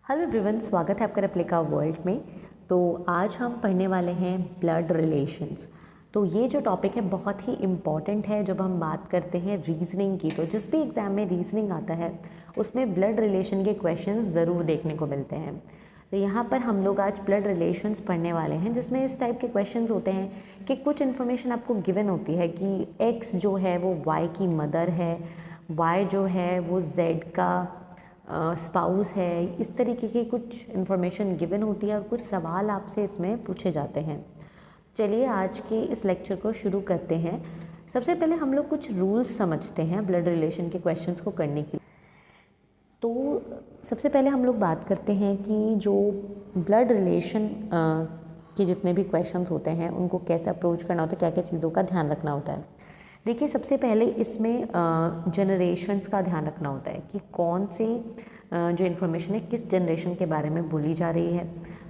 Hello everyone, स्वागत है आपका रेप्लिका वर्ल्ड में। तो आज हम पढ़ने वाले हैं ब्लड रिलेशंस। तो ये जो टॉपिक है बहुत ही इम्पॉर्टेंट है जब हम बात करते हैं रीजनिंग की। तो जिस भी एग्ज़ाम में रीजनिंग आता है उसमें ब्लड रिलेशन के क्वेश्चंस ज़रूर देखने को मिलते हैं। तो यहाँ पर हम लोग आज ब्लड रिलेशंस पढ़ने वाले हैं, जिसमें इस टाइप के क्वेश्चंस होते हैं कि कुछ इन्फॉर्मेशन आपको गिवन होती है कि एक्स जो है वो वाई की मदर है, वाई जो है वो जेड का स्पाउस है। इस तरीके की कुछ इन्फॉर्मेशन गिवन होती है और कुछ सवाल आपसे इसमें पूछे जाते हैं। चलिए आज के इस लेक्चर को शुरू करते हैं। सबसे पहले हम लोग कुछ रूल्स समझते हैं ब्लड रिलेशन के क्वेश्चंस को करने की। तो सबसे पहले हम लोग बात करते हैं कि जो ब्लड रिलेशन के जितने भी क्वेश्चंस होते हैं उनको कैसे अप्रोच करना होता है, क्या क्या चीज़ों का ध्यान रखना होता है। देखिए, सबसे पहले इसमें जनरेशन्स का ध्यान रखना होता है कि कौन से जो इन्फॉर्मेशन है किस जनरेशन के बारे में बोली जा रही है,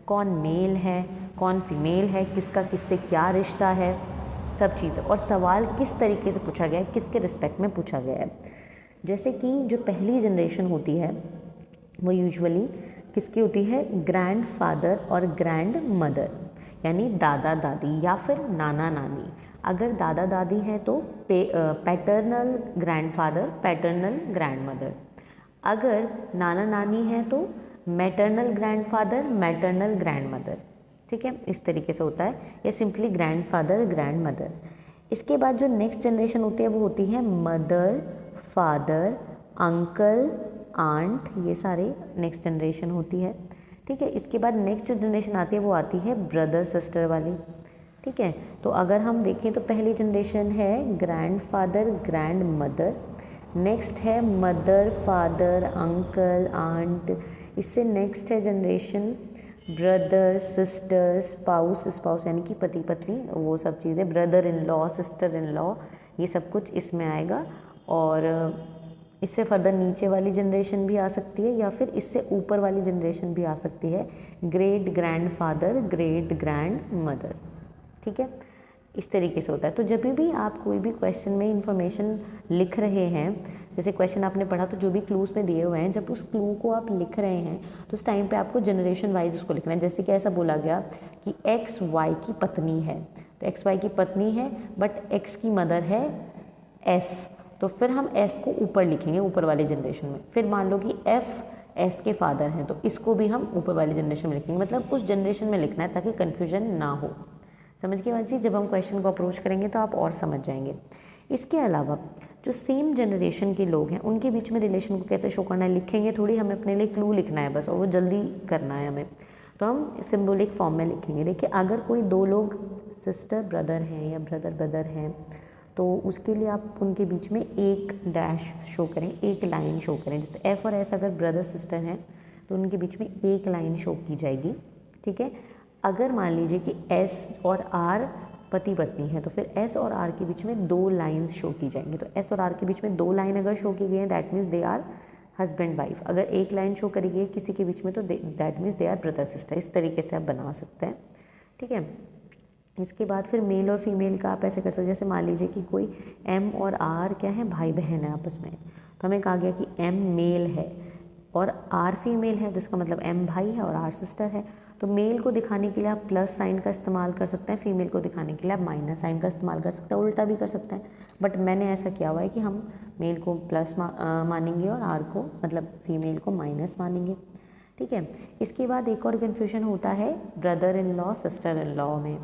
कौन मेल है कौन फीमेल है, किसका किससे क्या रिश्ता है, सब चीज़ें। और सवाल किस तरीके से पूछा गया है, किसके रिस्पेक्ट में पूछा गया है। जैसे कि जो पहली जनरेशन होती है वो यूजुअली किसकी होती है, ग्रैंड फादर और ग्रैंड मदर, यानी दादा दादी या फिर नाना नानी। अगर दादा दादी हैं तो पैटर्नल ग्रैंडफादर, पैटर्नल ग्रैंडमदर। अगर नाना नानी हैं तो मैटर्नल ग्रैंडफादर, मैटर्नल ग्रैंडमदर। ठीक है, इस तरीके से होता है, या सिंपली ग्रैंडफादर ग्रैंडमदर। इसके बाद जो नेक्स्ट जनरेशन होती है वो होती है मदर, फादर, अंकल, आंट, ये सारे नेक्स्ट जनरेशन होती है। ठीक है, इसके बाद नेक्स्ट जो जनरेशन आती है वो आती है ब्रदर सिस्टर वाली। ठीक है, तो अगर हम देखें तो पहली जनरेशन है ग्रैंडफादर ग्रैंड मदर, नेक्स्ट है मदर फादर अंकल आंट, इससे नेक्स्ट है generation brother sister spouse, spouse यानी कि पति पत्नी, वो सब चीज़ें, brother in law sister in law, ये सब कुछ इसमें आएगा। और इससे फर्दर नीचे वाली जनरेशन भी आ सकती है या फिर इससे ऊपर वाली जनरेशन भी आ सकती है, great grand father great grand mother. ठीक है, इस तरीके से होता है। तो जब भी आप कोई भी क्वेश्चन में इंफॉर्मेशन लिख रहे हैं, जैसे क्वेश्चन आपने पढ़ा तो जो भी क्लूज में दिए हुए हैं, जब उस क्लू को आप लिख रहे हैं तो उस टाइम पे आपको जनरेशन वाइज उसको लिखना है। जैसे कि ऐसा बोला गया कि एक्स वाई की पत्नी है, तो एक्स वाई की पत्नी है बट एक्स की मदर है एस, तो फिर हम एस को ऊपर लिखेंगे ऊपर वाली जनरेशन में। फिर मान लो कि एफ एस के फादर हैं तो इसको भी हम ऊपर वाली जनरेशन में लिखेंगे, मतलब उस जनरेशन में लिखना है ताकि कन्फ्यूजन ना हो। समझ के बाद चीज़, जब हम क्वेश्चन को अप्रोच करेंगे तो आप और समझ जाएंगे। इसके अलावा जो सेम जनरेशन के लोग हैं उनके बीच में रिलेशन को कैसे शो करना है, लिखेंगे थोड़ी, हमें अपने लिए क्लू लिखना है बस, और वो जल्दी करना है हमें, तो हम सिम्बोलिक फॉर्म में लिखेंगे। देखिए, अगर कोई दो लोग सिस्टर ब्रदर हैं या ब्रदर ब्रदर हैं तो उसके लिए आप उनके बीच में एक डैश शो करें, एक लाइन शो करें। जैसे एफ और एस अगर ब्रदर सिस्टर हैं तो उनके बीच में एक लाइन शो की जाएगी। ठीक है, अगर मान लीजिए कि एस और आर पति पत्नी है तो फिर एस और आर के बीच में दो लाइंस शो की जाएंगी। तो एस और आर के बीच में दो लाइन अगर शो की गई है that means they are husband wife. अगर एक लाइन शो करी गई है किसी के बीच में तो that means they are brother sister. इस तरीके से आप बना सकते हैं। ठीक है, इसके बाद फिर मेल और फीमेल का आप ऐसे कर सकते हैं। जैसे मान लीजिए कि कोई एम और आर क्या है, भाई बहन है आपस में, तो हमें कहा गया कि एम मेल है और आर फीमेल है, तो इसका मतलब एम भाई है और आर सिस्टर है। तो मेल को दिखाने के लिए आप प्लस साइन का इस्तेमाल कर सकते हैं, फीमेल को दिखाने के लिए आप माइनस साइन का इस्तेमाल कर सकते हैं, उल्टा भी कर सकते हैं। बट मैंने ऐसा किया हुआ है कि हम मेल को प्लस मानेंगे और आर को मतलब फीमेल को माइनस मानेंगे। ठीक है, इसके बाद एक और कन्फ्यूजन होता है brother in law sister in law में।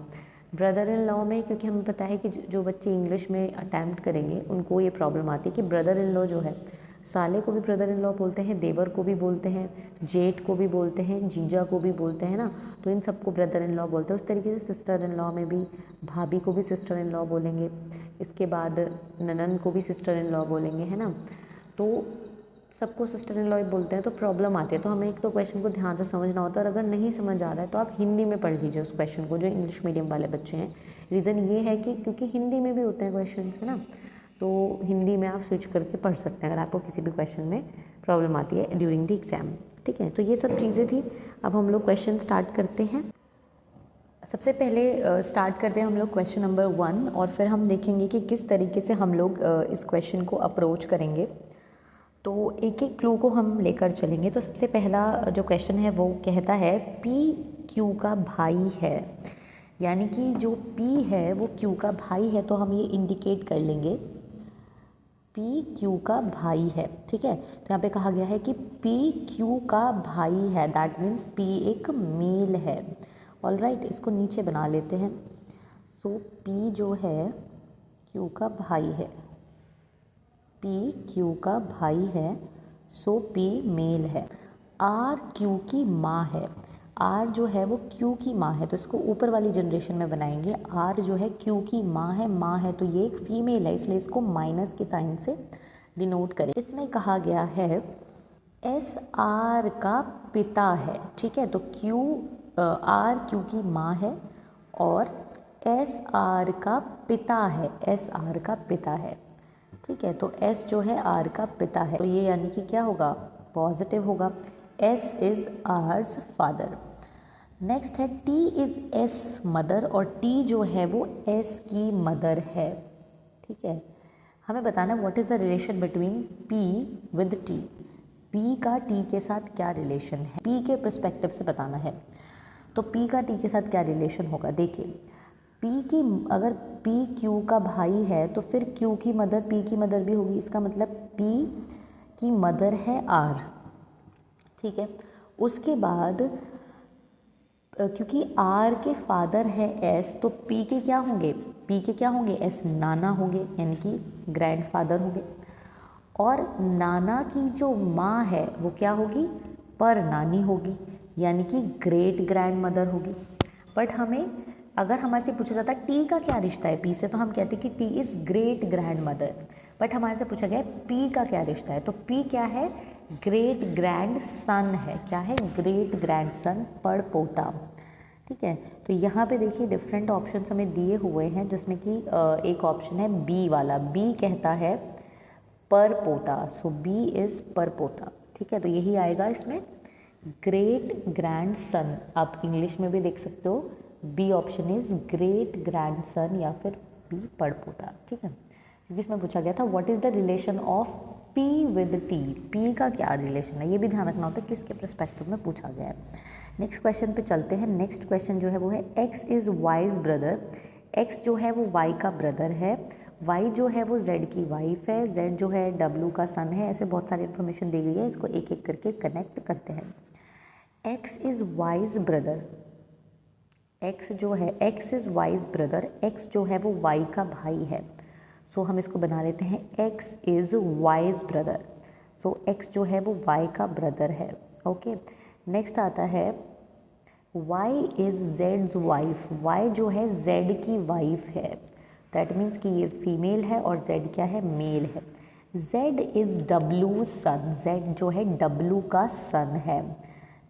ब्रदर इन लॉ में क्योंकि हमें पता है कि जो बच्चे इंग्लिश में अटैम्प्ट करेंगे उनको ये प्रॉब्लम आती है कि ब्रदर इन लॉ जो है, साले को भी ब्रदर इन लॉ बोलते हैं, देवर को भी बोलते हैं, जेठ को भी बोलते हैं, जीजा को भी बोलते हैं ना, तो इन सबको ब्रदर इन लॉ बोलते हैं। उस तरीके से सिस्टर इन लॉ में भी भाभी को भी सिस्टर इन लॉ बोलेंगे, इसके बाद ननन को भी सिस्टर इन लॉ बोलेंगे, है ना। तो सबको सिस्टर इन लॉ ही बोलते हैं, तो प्रॉब्लम आती है। तो हमें एक तो क्वेश्चन को ध्यान से समझना होता है, और अगर नहीं समझ आ रहा है तो आप हिंदी में पढ़ लीजिए उस क्वेश्चन को, जो इंग्लिश मीडियम वाले बच्चे हैं। रीज़न ये है कि क्योंकि हिंदी में भी होते हैं क्वेश्चन, है ना, तो हिंदी में आप स्विच करके पढ़ सकते हैं अगर आपको किसी भी क्वेश्चन में प्रॉब्लम आती है ड्यूरिंग द एग्ज़ाम। ठीक है, तो ये सब चीज़ें थी। अब हम लोग क्वेश्चन स्टार्ट करते हैं। सबसे पहले स्टार्ट करते हैं हम लोग क्वेश्चन नंबर 1, और फिर हम देखेंगे कि किस तरीके से हम लोग इस क्वेश्चन को अप्रोच करेंगे। तो एक एक क्लू को हम लेकर चलेंगे। तो सबसे पहला जो क्वेश्चन है वो कहता है पी क्यू का भाई है, यानी कि जो पी है वो क्यू का भाई है, तो हम ये इंडिकेट कर लेंगे पी क्यू का भाई है। ठीक है, तो यहाँ पे कहा गया है कि पी क्यू का भाई है, दैट मीन्स पी एक मेल है। ऑल राइट, इसको नीचे बना लेते हैं। सो पी जो है क्यू का भाई है, पी क्यू का भाई है, सो पी मेल है। आर क्यू की माँ है, आर जो है वो क्यू की माँ है, तो इसको ऊपर वाली जनरेशन में बनाएंगे। आर जो है क्यू की माँ है तो ये एक फीमेल है, इसलिए इसको माइनस के साइन से डिनोट करें। इसमें कहा गया है एस आर का पिता है। ठीक है, तो क्यू आर क्यू की माँ है और एस आर का पिता है, एस आर का पिता है। ठीक है, तो एस जो है आर का पिता है, तो ये यानी कि क्या होगा, पॉजिटिव होगा। S is R's father. Next है टी इज़ एस मदर, और टी जो है वो एस की मदर है। ठीक है, हमें बताना what is the relation between P with T. P का टी के साथ क्या रिलेशन है, पी के पर्सपेक्टिव से बताना है। तो पी का टी के साथ क्या रिलेशन होगा, देखिए पी की, अगर पी क्यू का भाई है तो फिर क्यू की मदर पी की मदर भी होगी, इसका मतलब पी की मदर है आर। ठीक है, उसके बाद क्योंकि आर के फादर है एस, तो पी के क्या होंगे, पी के क्या होंगे, एस नाना होंगे, यानी कि ग्रैंडफादर होंगे। और नाना की जो माँ है वो क्या होगी, पर नानी होगी, यानी कि ग्रेट ग्रैंड मदर होगी। बट हमें अगर हमारे से पूछा जाता है टी का क्या रिश्ता है पी से, तो हम कहते हैं कि T is great grand mother. But हमारे से पूछा गया है पी का क्या रिश्ता है, तो पी क्या है, ग्रेट ग्रैंड सन है। क्या है, ग्रेट ग्रैंड सन, पड़पोता। ठीक है, तो यहाँ पे देखिए डिफरेंट ऑप्शंस हमें दिए हुए हैं, जिसमें कि एक ऑप्शन है बी वाला, बी कहता है परपोता, सो बी इज़ परपोता। ठीक है, तो यही आएगा इसमें, ग्रेट ग्रैंड सन। आप इंग्लिश में भी देख सकते हो, B option is great grandson या फिर बी पड़पोता। ठीक है, क्योंकि इसमें पूछा गया था what is the relation of P with T, P का क्या रिलेशन है, ये भी ध्यान रखना होता है किसके पर्सपेक्टिव में पूछा गया है। नेक्स्ट क्वेश्चन पे चलते हैं। नेक्स्ट क्वेश्चन जो है वो है x is wise brother. X जो है वो वाई का ब्रदर है, वाई जो है वो जेड की वाइफ है, जेड जो है डब्लू का सन है। ऐसे बहुत सारी इन्फॉर्मेशन दी गई है, इसको एक एक करके कनेक्ट करते हैं। X is wise brother, x जो है x is wise brother, x जो है वो वाई का भाई है। सो हम इसको बना लेते हैं x is wise brother. So x जो है वो वाई का ब्रदर है। ओके, नेक्स्ट आता है वाई इज़ जेड्स वाइफ, वाई जो है जेड की वाइफ है, दैट मीन्स कि ये फीमेल है और जेड क्या है, मेल है। Z is W son, Z जो है डब्लू का सन है।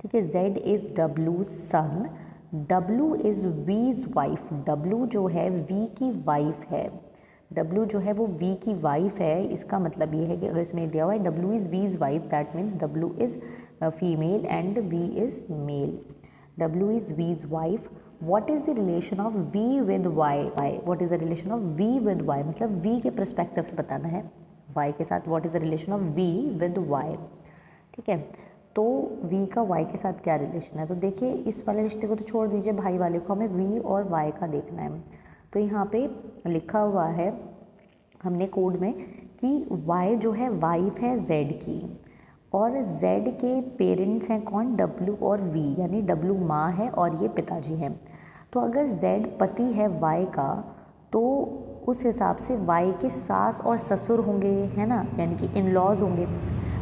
ठीक है, Z is W son, W is V's wife, W जो है वी की वाइफ है, डब्लू जो है वो वी की वाइफ है। इसका मतलब ये है कि अगर इसमें दिया हुआ है W is V's wife, that means W is female and V is male. W is V's wife. What is the relation of V with Y, what is the relation of V with Y, मतलब V के perspective से बताना है Y के साथ। What is the relation of V with Y. ठीक है, तो वी का वाई के साथ क्या रिलेशन है, तो देखिए इस वाले रिश्ते को तो छोड़ दीजिए, भाई वाले को हमें वी और वाई का देखना है। तो यहाँ पे लिखा हुआ है हमने कोड में कि वाई जो है वाइफ है जेड की, और जेड के पेरेंट्स हैं कौन, डब्लू और वी, यानी डब्लू माँ है और ये पिताजी हैं। तो अगर जेड पति है वाई का, तो उस हिसाब से वाई के सास और ससुर होंगे, है ना, यानी कि इन लॉज होंगे,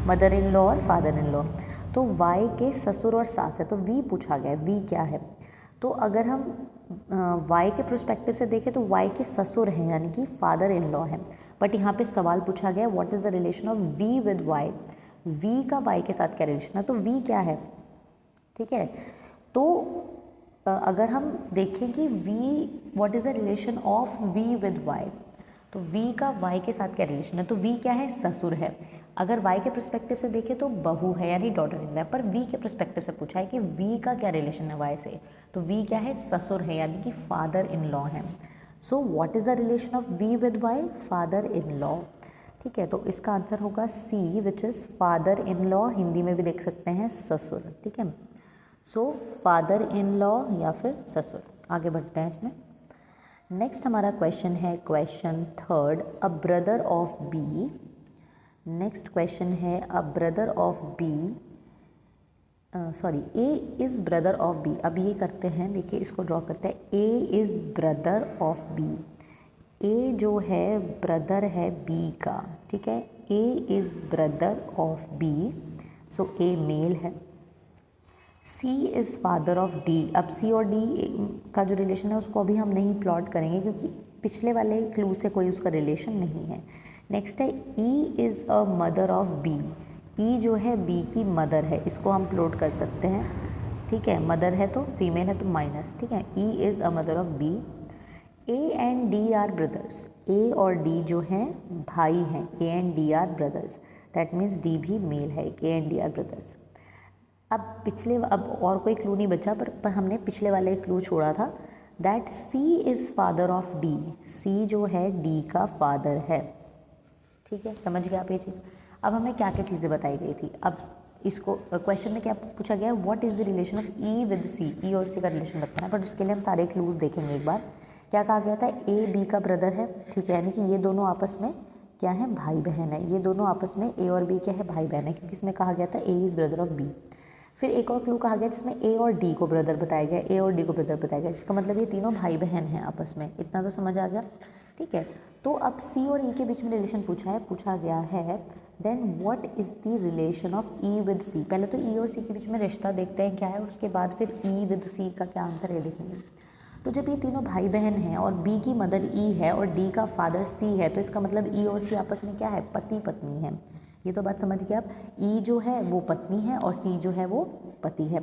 मदर इन लॉ और फादर इन लॉ। तो वाई के ससुर और सास है, तो वी पूछा गया, वी क्या है। तो अगर हम वाई के प्रोस्पेक्टिव से देखें तो वाई के ससुर हैं, यानी कि फादर इन लॉ हैं। बट यहाँ पे सवाल पूछा गया what is the relation of V with Y, V का वाई के साथ क्या रिलेशन है, तो वी क्या है। ठीक है, तो अगर हम देखें कि V what is the relation of V with Y, तो वी का वाई के साथ क्या रिलेशन है, तो वी क्या है, ससुर है। अगर वाई के पर्सपेक्टिव से देखें तो बहू है, यानी डॉटर इन लॉ है। पर वी के पर्सपेक्टिव से पूछा है कि वी का क्या रिलेशन है वाई से, तो वी क्या है, ससुर है, यानी कि फादर इन लॉ है। So what is the relation of V with Y, father in law. ठीक है, तो इसका आंसर होगा C which is father in law, Hindi में भी देख सकते हैं ससुर। ठीक है, सो फादर इन लॉ या फिर ससुर। आगे बढ़ते हैं इसमें। नेक्स्ट हमारा क्वेश्चन है question third, a brother of B. Next question है a brother of B, sorry A is brother of B. अब ये करते हैं, देखिए इसको ड्रॉ करते हैं, A is brother of B. A जो है ब्रदर है बी का, ठीक है, A is brother of B, so A male है। C is father of D. अब सी और डी का जो रिलेशन है उसको अभी हम नहीं प्लॉट करेंगे क्योंकि पिछले वाले क्लू से कोई उसका रिलेशन नहीं है। नेक्स्ट है E is a mother of B. E जो है बी की मदर है, इसको हम प्लॉट कर सकते हैं। ठीक है, मदर है तो फीमेल है तो माइनस। ठीक है, E is a mother of B. A and D are brothers. A और डी जो हैं भाई हैं, A and D are brothers, that means D भी मेल है, A and D are brothers. अब और कोई क्लू नहीं बचा, पर हमने पिछले वाले क्लू छोड़ा था, that C is father of D. C जो है डी का फादर है। ठीक है, समझ गए आप ये चीज़। अब हमें क्या क्या चीज़ें बताई गई थी। अब इसको क्वेश्चन में क्या पूछा गया, what is the relation of E with C. E और सी का रिलेशन बताना है, बट उसके लिए हम सारे क्लूज देखेंगे एक बार। क्या कहा गया था, ए बी का ब्रदर है। ठीक है, यानी कि ये दोनों आपस में क्या है, भाई बहन है। ये दोनों आपस में ए और बी क्या है, भाई बहन है, क्योंकि इसमें कहा गया था A is brother of B. फिर एक और क्लू कहा गया जिसमें ए और डी को ब्रदर बताया गया, ए और डी को ब्रदर बताया गया, जिसका मतलब ये तीनों भाई बहन हैं आपस में। इतना तो समझ आ गया। ठीक है, तो अब सी और ई के बीच में रिलेशन पूछा गया है, then what is the relation of E with C. पहले तो ई और सी के बीच में रिश्ता देखते हैं क्या है, उसके बाद फिर ई विद सी का क्या आंसर है देखेंगे। तो जब ये तीनों भाई बहन हैं और बी की मदर ई है और डी का फादर सी है, तो इसका मतलब ई और सी आपस में क्या है, पति पत्नी है। ये तो बात समझ गए आप। ई जो है वो पत्नी है और सी जो है वो पति है।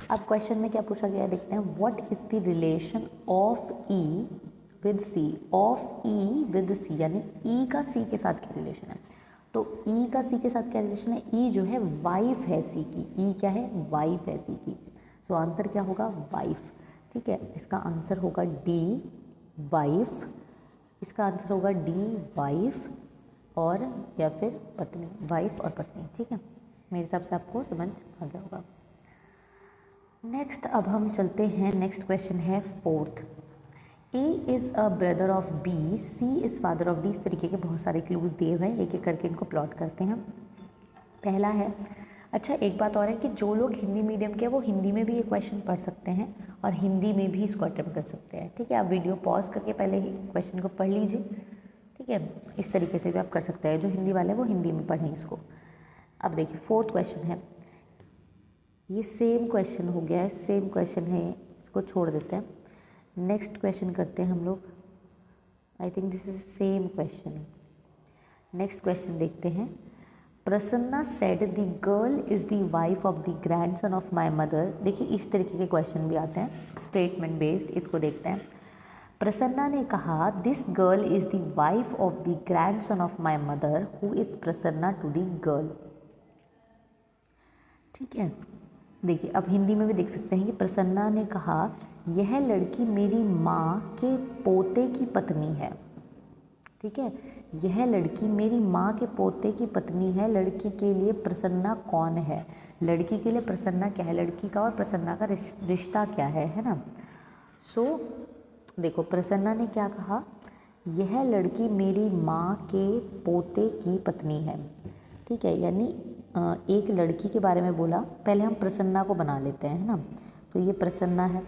अब क्वेश्चन में क्या पूछा गया है देखते हैं, what is the relation of E with C. Of E with C यानी ई का सी के साथ क्या रिलेशन है। तो ई का सी के साथ क्या रिलेशन है, ई जो है वाइफ है सी की। ई क्या है, वाइफ है सी की। सो आंसर क्या होगा, वाइफ। ठीक है, इसका आंसर होगा डी, वाइफ। इसका आंसर होगा डी, वाइफ और या फिर पत्नी, वाइफ और पत्नी। ठीक है, मेरे हिसाब से आपको समझ आ गया होगा। नेक्स्ट अब हम चलते हैं, नेक्स्ट क्वेश्चन है fourth, A is a brother of B, C is father of D. इस तरीके के बहुत सारे क्लूज दिए हुए हैं, एक एक करके इनको प्लॉट करते हैं। पहला है, अच्छा एक बात और है कि जो लोग हिंदी मीडियम के वो हिंदी में भी ये क्वेश्चन पढ़ सकते हैं और हिंदी में भी इसको अटेम्प्ट कर सकते हैं। ठीक है, आप वीडियो पॉज करके पहले ही क्वेश्चन को पढ़ लीजिए। ठीक है, इस तरीके से भी आप कर सकते हैं, जो हिंदी वाले हैं वो हिंदी में पढ़ें इसको। अब देखिए फोर्थ क्वेश्चन है, ये सेम क्वेश्चन हो गया है, सेम क्वेश्चन है, इसको छोड़ देते हैं। नेक्स्ट क्वेश्चन करते हैं हम लोग। I think this is same question. Next question देखते हैं। Prasanna said the girl is the wife of the grandson of my mother. देखिए इस तरीके के क्वेश्चन भी आते हैं, स्टेटमेंट बेस्ड। इसको देखते हैं। प्रसन्ना ने कहा, this girl is the wife of the grandson of my mother, who is Prasanna to the girl. ठीक है, देखिए अब हिंदी में भी देख सकते हैं कि प्रसन्ना ने कहा, यह लड़की मेरी माँ के पोते की पत्नी है। ठीक है, यह लड़की मेरी माँ के पोते की पत्नी है। लड़की के लिए प्रसन्ना कौन है, लड़की के लिए प्रसन्ना क्या है, लड़की का और प्रसन्ना का रिश्ता क्या है ना। सो देखो प्रसन्ना ने क्या कहा, यह लड़की मेरी माँ के पोते की पत्नी है। ठीक है, यानी एक लड़की के बारे में बोला। पहले हम प्रसन्ना को बना लेते हैं, है ना। तो ये प्रसन्ना है।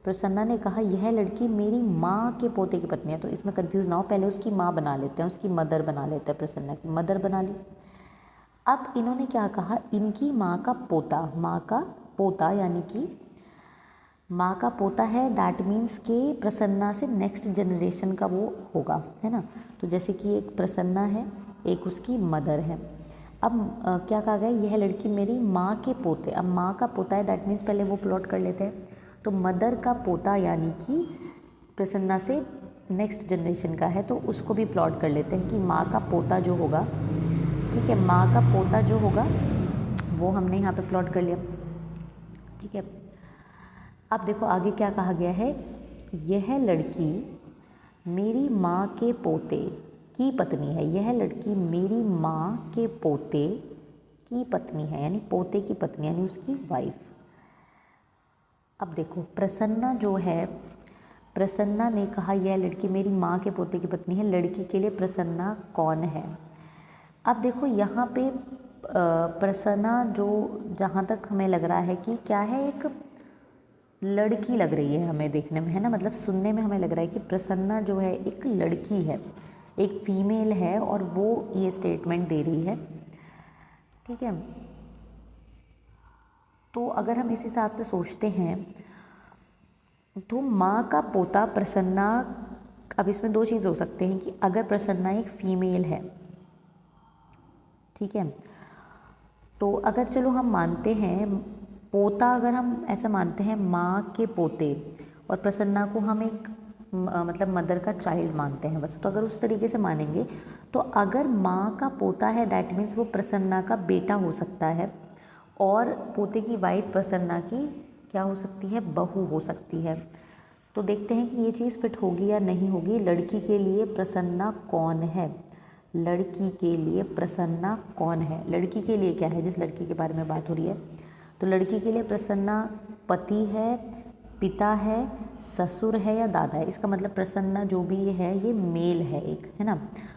प्रसन्ना ने कहा यह लड़की मेरी माँ के पोते की पत्नी है। तो इसमें कंफ्यूज ना हो, पहले उसकी माँ बना लेते हैं, उसकी मदर बना लेते हैं, प्रसन्ना की मदर बना ली। अब इन्होंने क्या कहा, इनकी माँ का पोता, माँ का पोता यानी कि माँ का पोता है, दैट मीन्स कि प्रसन्ना से नेक्स्ट जनरेशन का वो होगा, है ना। तो जैसे कि एक प्रसन्ना है, एक उसकी मदर है। अब क्या कहा गया, यह लड़की मेरी माँ के पोते। अब माँ का पोता है, दैट मीन्स पहले वो प्लॉट कर लेते हैं। तो मदर का पोता यानी कि प्रसन्ना से नेक्स्ट जनरेशन का है, तो उसको भी प्लॉट कर लेते हैं कि माँ का पोता जो होगा, ठीक है, माँ का पोता जो होगा वो हमने यहाँ पे प्लॉट कर लिया। ठीक है, अब देखो आगे क्या कहा गया है, यह लड़की मेरी माँ के पोते की पत्नी है, यह लड़की मेरी माँ के पोते की पत्नी है, यानी पोते की पत्नी यानी उसकी वाइफ। अब देखो प्रसन्ना जो है, प्रसन्ना ने कहा यह लड़की मेरी माँ के पोते की पत्नी है, लड़की के लिए प्रसन्ना कौन है। अब देखो यहाँ पे प्रसन्ना जो, जहाँ तक हमें लग रहा है कि क्या है, एक लड़की लग रही है हमें देखने में, है ना, मतलब सुनने में हमें लग रहा है कि प्रसन्ना जो है एक लड़की है, एक फीमेल है और वो ये स्टेटमेंट दे रही है। ठीक है, तो अगर हम इस हिसाब से सोचते हैं तो माँ का पोता प्रसन्ना, अब इसमें दो चीज़ हो सकते हैं कि अगर प्रसन्ना एक फीमेल है, ठीक है, तो अगर चलो हम मानते हैं पोता, अगर हम ऐसा मानते हैं माँ के पोते और प्रसन्ना को हम एक मतलब मदर का चाइल्ड मानते हैं बस, तो अगर उस तरीके से मानेंगे तो अगर माँ का पोता है दैट मीन्स वो प्रसन्ना का बेटा हो सकता है और पोते की वाइफ प्रसन्ना की क्या हो सकती है, बहू हो सकती है। तो देखते हैं कि ये चीज़ फिट होगी या नहीं होगी। लड़की के लिए प्रसन्ना कौन है, लड़की के लिए प्रसन्ना कौन है, लड़की के लिए क्या है, जिस लड़की के बारे में बात हो रही है, तो लड़की के लिए प्रसन्ना पति है, पिता है, ससुर है या दादा है। इसका मतलब प्रसन्ना जो भी है ये मेल है एक, है ना।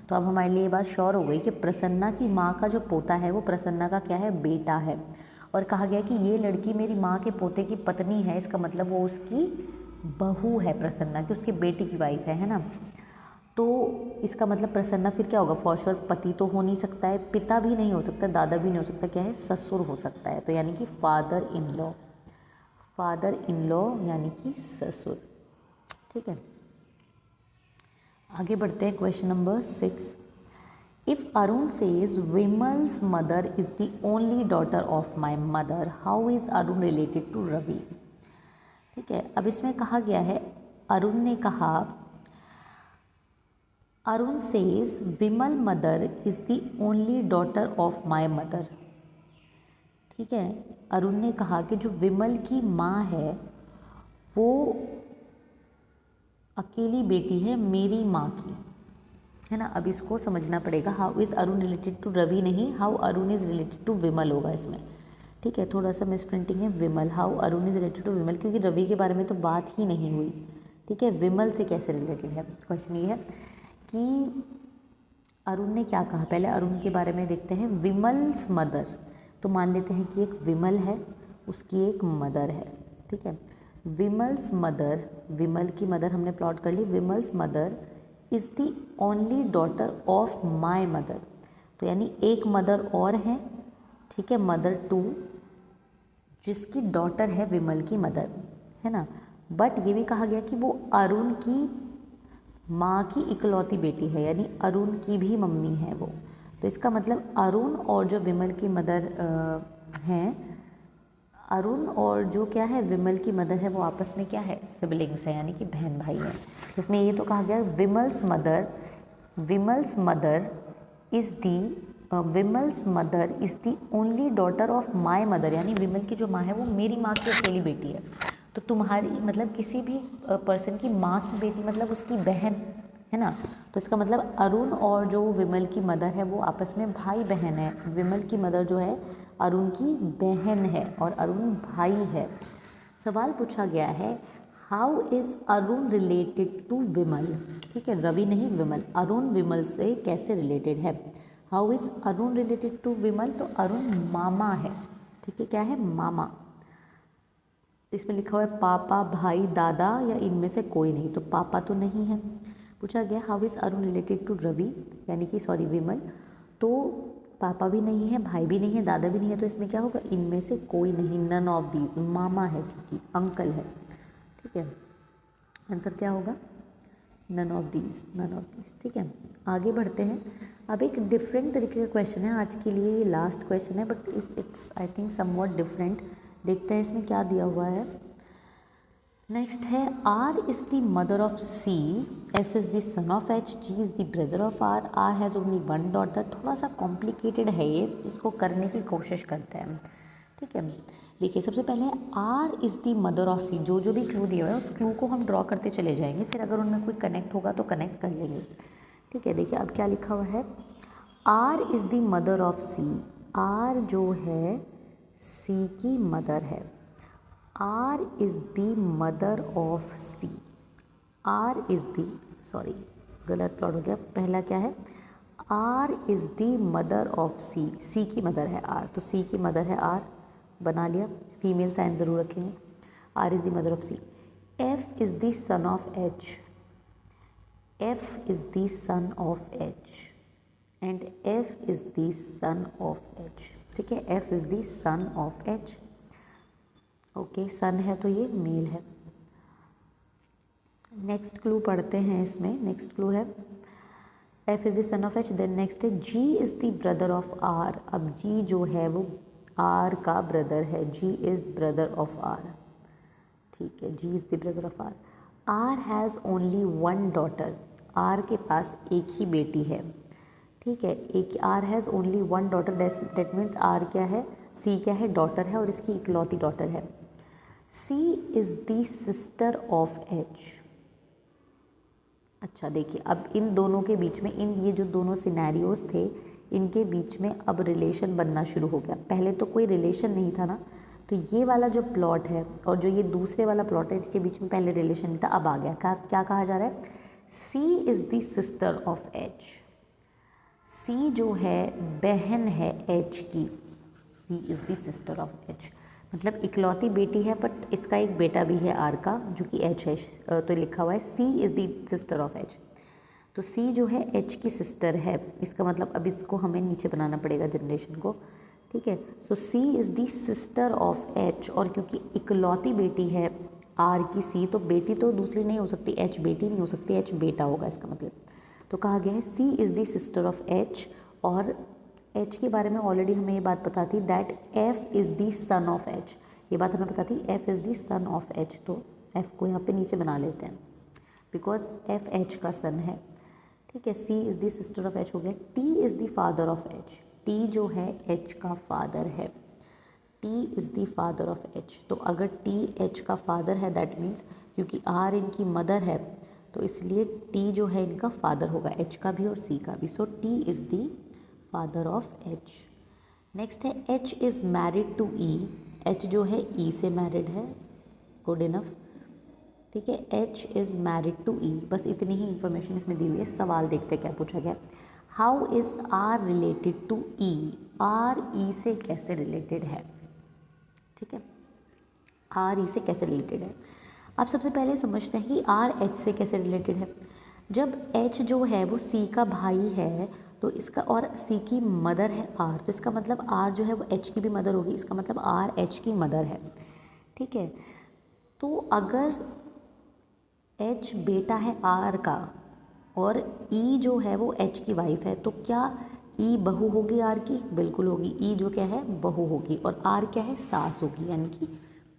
तो अब हमारे लिए ये बात श्योर हो गई कि प्रसन्ना की माँ का जो पोता है वो प्रसन्ना का क्या है, बेटा है। और कहा गया कि ये लड़की मेरी माँ के पोते की पत्नी है, इसका मतलब वो उसकी बहू है प्रसन्ना की, उसकी बेटी की वाइफ है ना। तो इसका मतलब प्रसन्ना फिर क्या होगा, फॉर श्योर पति तो हो नहीं सकता है, पिता भी नहीं हो सकता, दादा भी नहीं हो सकता, क्या है, ससुर हो सकता है। तो यानी कि father in law, father in law यानी कि ससुर। ठीक है, आगे बढ़ते हैं। Question number 6, if Arun says Vimal's mother is the only daughter of my mother, how is Arun related to Ravi. ठीक है, अब इसमें कहा गया है, अरुण ने कहा, Arun says Vimal mother is the only daughter of my mother. ठीक है, अरुण ने कहा कि जो विमल की माँ है वो अकेली बेटी है मेरी माँ की, है ना। अब इसको समझना पड़ेगा, how is Arun related to Ravi नहीं, how Arun is related to Vimal होगा इसमें। ठीक है, थोड़ा सा मिसप्रिंटिंग है, Vimal, how Arun is related to Vimal, क्योंकि रवि के बारे में तो बात ही नहीं हुई। ठीक है, विमल से कैसे रिलेटेड है। क्वेश्चन ये है कि अरुण ने क्या कहा, पहले अरुण के बारे में देखते हैं। विमल्स मदर, तो मान लेते हैं कि एक विमल है, उसकी एक मदर है। ठीक है, विमल्स मदर, विमल की मदर हमने प्लॉट कर ली, Vimal's mother is the only daughter of my mother, तो यानी एक मदर और है, ठीक है, मदर 2, जिसकी डॉटर है विमल की मदर, है ना। बट ये भी कहा गया कि वो अरुण की माँ की इकलौती बेटी है, यानी अरुण की भी मम्मी है वो। तो इसका मतलब अरुण और जो विमल की मदर हैं, अरुण और जो क्या है विमल की मदर है, वो आपस में क्या है, सिबलिंग्स है, यानी कि बहन भाई है। इसमें ये तो कहा गया Vimal's mother, Vimal's mother is the, Vimal's mother is the only daughter of my mother, यानी विमल की जो माँ है वो मेरी माँ की अकेली बेटी है। तो तुम्हारी मतलब किसी भी पर्सन की माँ की बेटी मतलब उसकी बहन, है ना। तो इसका मतलब अरुण और जो विमल की मदर है वो आपस में भाई बहन है। विमल की मदर जो है अरुण की बहन है और अरुण भाई है। सवाल पूछा गया है, how is Arun related to Vimal. ठीक है, रवि नहीं विमल, अरुण विमल से कैसे रिलेटेड है। How is Arun related to Vimal, तो अरुण मामा है। ठीक है, क्या है, मामा। इसमें लिखा हुआ है पापा, भाई, दादा या इनमें से कोई नहीं, तो पापा तो नहीं है। पूछा गया how is Arun related to Ravi, यानी कि सॉरी विमल, तो पापा भी नहीं है, भाई भी नहीं है, दादा भी नहीं है, तो इसमें क्या होगा, इनमें से कोई नहीं, नन ऑफ दी, मामा है क्योंकि अंकल है। ठीक है, आंसर क्या होगा, none of these, none of these. ठीक है, आगे बढ़ते हैं। अब एक डिफरेंट तरीके का क्वेश्चन है, आज के लिए ये लास्ट क्वेश्चन है, but it's I think somewhat different. देखते हैं इसमें क्या दिया हुआ है। नेक्स्ट है, R is the mother of C, F is the son of H, G is the brother of R has only one daughter. थोड़ा सा कॉम्प्लिकेटेड है ये, इसको करने की कोशिश करते हैं। ठीक है, देखिए सबसे पहले R is the mother of C, जो जो भी क्लू दिया हुआ है उस क्लू को हम ड्रॉ करते चले जाएंगे, फिर अगर उनमें कोई कनेक्ट होगा तो कनेक्ट कर लेंगे। ठीक है, देखिए अब क्या लिखा हुआ है, R is the mother of C. R जो है सी की मदर है। R is the mother of C. R is the, sorry गलत प्लॉट हो गया, पहला क्या है, R is the mother of C. C की मदर है आर, तो सी की मदर है आर, बना लिया, फीमेल साइन ज़रूर रखेंगे। R is the mother of C. F is the son of H. F is the son of H and F is the son of H. ठीक है, F is the son of H. Okay, son है तो ये mail है। Next clue पढ़ते हैं इसमें। Next clue है F is the son of H. Then next है G is the brother of R. अब जी जो है वो आर का ब्रदर है। G is brother of R. ठीक है, G is the brother of R. R has only one daughter. R के पास एक ही बेटी है। ठीक है, एक R has only one daughter, that means R क्या है, सी क्या है, डॉटर है और इसकी इकलौती डॉटर है। C is the sister of H. अच्छा देखिए, अब इन दोनों के बीच में, इन ये जो दोनों सिनेरियोज थे इनके बीच में अब रिलेशन बनना शुरू हो गया। पहले तो कोई रिलेशन नहीं था ना, तो ये वाला जो प्लॉट है और जो ये दूसरे वाला प्लॉट है इसके बीच में पहले रिलेशन नहीं था, अब आ गया। क्या कहा जा रहा है, C is the sister of H. C जो है बहन है एच की। C is the sister of H, मतलब इकलौती बेटी है, बट इसका एक बेटा भी है आर का जो कि एच है, तो लिखा हुआ है C is the sister of H. तो सी जो है एच की सिस्टर है, इसका मतलब अब इसको हमें नीचे बनाना पड़ेगा जनरेशन को। ठीक है, so C is the sister of H, और क्योंकि इकलौती बेटी है आर की सी, तो बेटी तो दूसरी नहीं हो सकती, एच बेटी नहीं हो सकती, एच बेटा होगा इसका मतलब। तो कहा गया है C is the sister of H, और एच के बारे में ऑलरेडी हमें ये बात पता थी that F is the son of H. ये बात हमें पता थी, F is the son of H, तो एफ को यहाँ पे नीचे बना लेते हैं बिकॉज एफ एच का सन है। ठीक है, C is the sister of H हो गया। T is the father of H. T जो है एच का फादर है। T is the father of H, तो अगर टी एच का फादर है दैट मीन्स क्योंकि आर इनकी मदर है तो इसलिए टी जो है इनका फादर होगा, एच का भी और सी का भी। So T is the father of H. Next है H is married to E. H जो है ई से मैरिड है, गुड इनफ। ठीक है, एच इज़ मैरिड टू ई, बस इतनी ही इन्फॉर्मेशन इसमें दी हुई है। सवाल देखते हैं क्या पूछा गया, how is R related to E. R E से कैसे रिलेटेड है। ठीक है, आर ई से कैसे रिलेटेड है। अब सबसे पहले समझते हैं कि आर एच से कैसे रिलेटेड है। जब एच जो है वो सी का भाई है तो इसका, और सी की मदर है आर, तो इसका मतलब आर जो है वो एच की भी मदर होगी, इसका मतलब आर एच की मदर है। ठीक है, तो अगर एच बेटा है आर का और ई जो है वो एच की वाइफ है, तो क्या ई बहू होगी आर की, बिल्कुल होगी। ई जो क्या है बहू होगी और आर क्या है सास होगी, यानी कि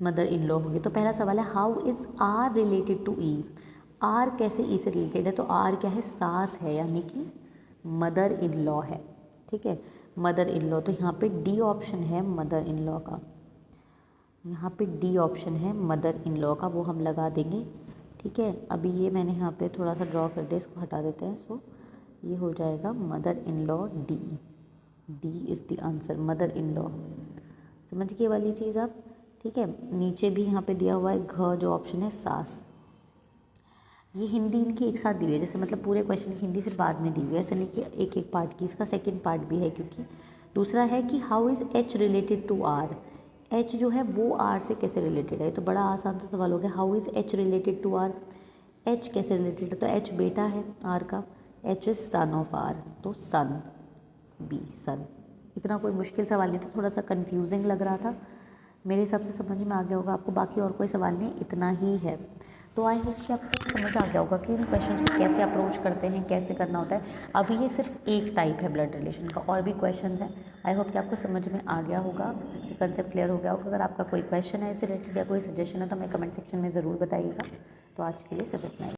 मदर इन लॉ होगी। तो पहला सवाल है how is R related to E. R कैसे ई से रिलेटेड है, तो आर क्या है सास है, यानी कि मदर इन लॉ है। ठीक है, मदर इन लॉ, तो यहाँ पे डी ऑप्शन है मदर इन लॉ का। यहाँ पे डी ऑप्शन है मदर इन लॉ का, वो हम लगा देंगे। ठीक है, अभी ये मैंने यहाँ पे थोड़ा सा ड्रॉ कर दिया, इसको हटा देते हैं। सो ये हो जाएगा mother in law, D. D is the answer, mother in law. समझ गए वाली चीज़ आप। ठीक है, नीचे भी यहाँ पे दिया हुआ है घ, जो ऑप्शन है सास। ये हिंदी इनकी एक साथ दी हुई है, जैसे मतलब पूरे क्वेश्चन की हिंदी फिर बाद में दी हुई है, ऐसे नहीं कि एक एक पार्ट की। इसका सेकंड पार्ट भी है, क्योंकि दूसरा है कि how is H related to R. H जो है वो आर से कैसे रिलेटेड है, तो बड़ा आसान सा सवाल हो गया, how is H related to R. H कैसे रिलेटेड है, तो एच बेटा है आर का, H is son of R, तो सन, बी सन। इतना कोई मुश्किल सवाल नहीं था, थोड़ा सा कन्फ्यूजिंग लग रहा था, मेरे हिसाब से समझ में आ गया होगा आपको। बाकी और कोई सवाल नहीं, इतना ही है। तो आई होप कि आपको समझ आ गया होगा कि इन क्वेश्चंस को कैसे अप्रोच करते हैं, कैसे करना होता है। अभी ये सिर्फ एक टाइप है ब्लड रिलेशन का, और भी क्वेश्चंस हैं। आई होप कि आपको समझ में आ गया होगा, इसका कंसेप्ट क्लियर हो गया होगा। अगर आपका कोई क्वेश्चन है इससे रिलेटेड या कोई सजेशन है तो हमें कमेंट सेक्शन में ज़रूर बताइएगा। तो आज के लिए सिर्फ इतना ही।